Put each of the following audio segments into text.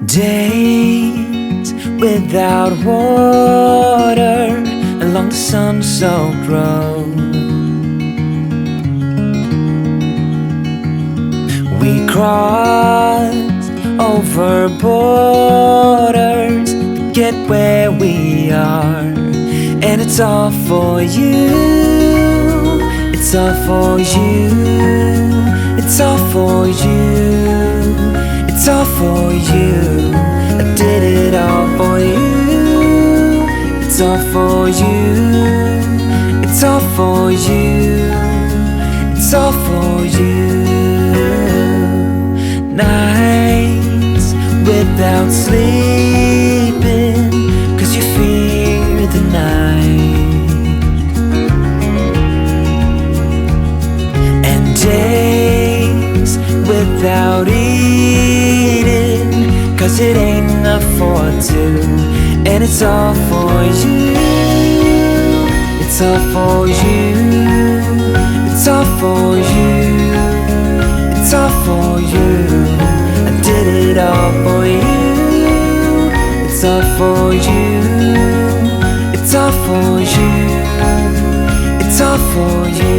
Days without water along the sun-soaked road. We crossed over borders to get where we are, and it's all for you. It's all for you. It's all for you. It's all for you. I did it all for you. It's all for you. It's all for you. It's all for you. Nights without sleeping 'cause you fear the night, and days without eating 'cause it ain't enough for two. And it's all for you. It's all for you. It's all for you. It's all for you. I did it all for you. It's all for you. It's all for you. It's all for you.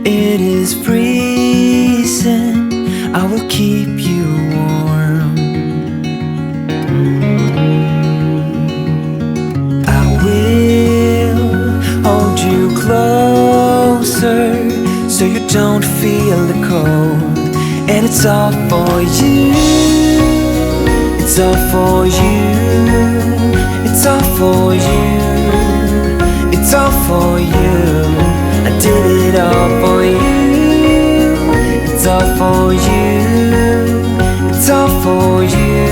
It is freezing, I will keep you warm. I will hold you closer so you don't feel the cold. And it's all for you. It's all for you. It's all for you. It's all for you. I did it all for you. It's all for you. It's all for you.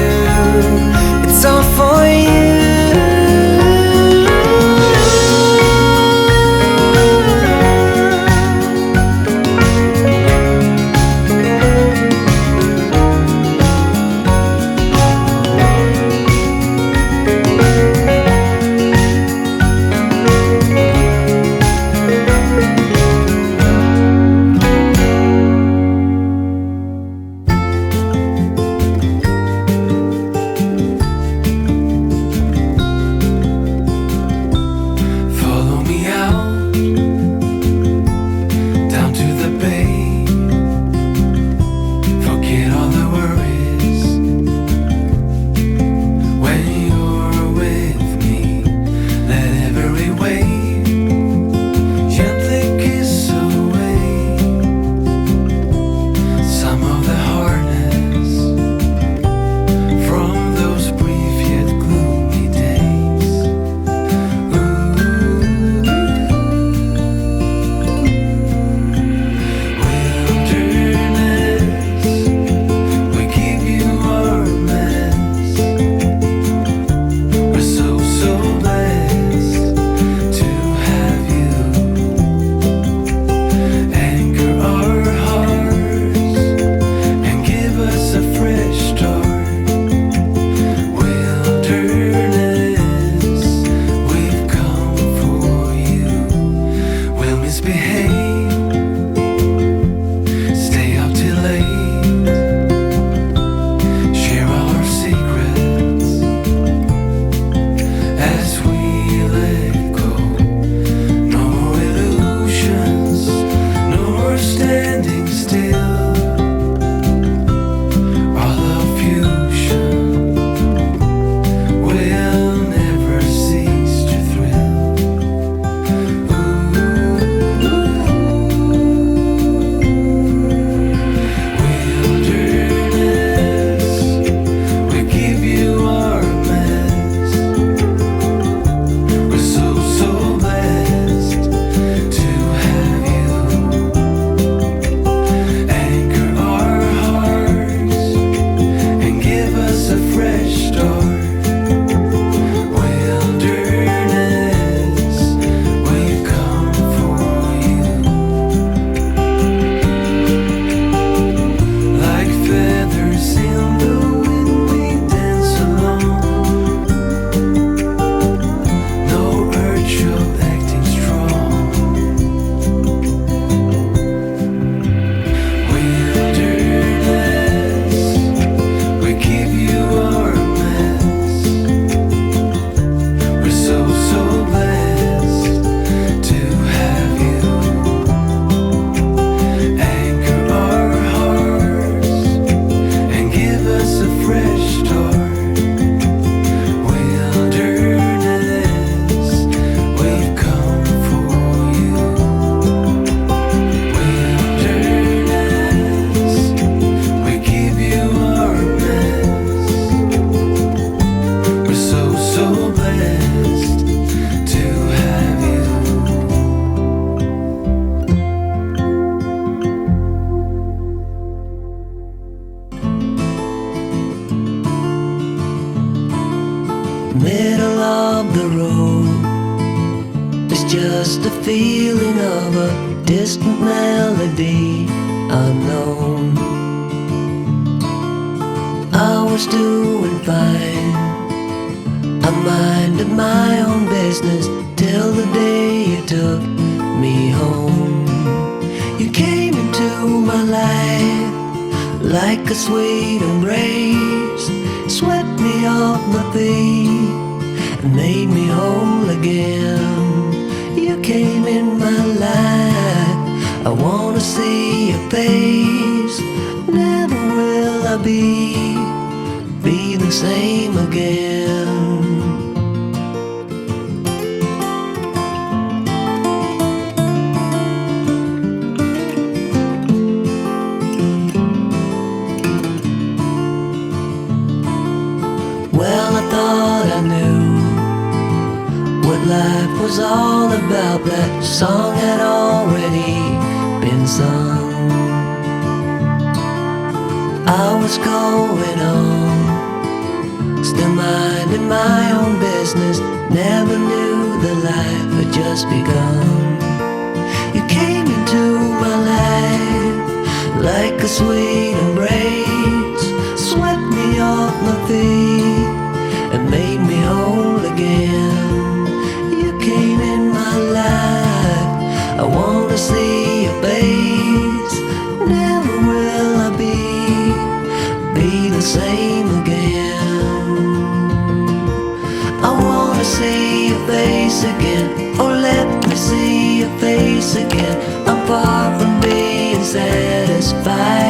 It's all for you. middle of the road. It's just a feeling of a distant melody unknown. I was doing fine, I minded my own business till the day you took me home. You came into my life like a sweet embrace, swept me off my feet and made me whole again. You came in my life, I wanna see your face. Never will I be the same again. Well, I thought I knew what life was all about. That song had already been sung. I was going on, still minding my own business. Never knew that life had just begun. You came into my life like a sweet embrace, swept me off my feet and made me whole again. You came in my life, I wanna see your face. Never will I be the same again. I wanna see your face again, oh let me see your face again. I'm far from being satisfied.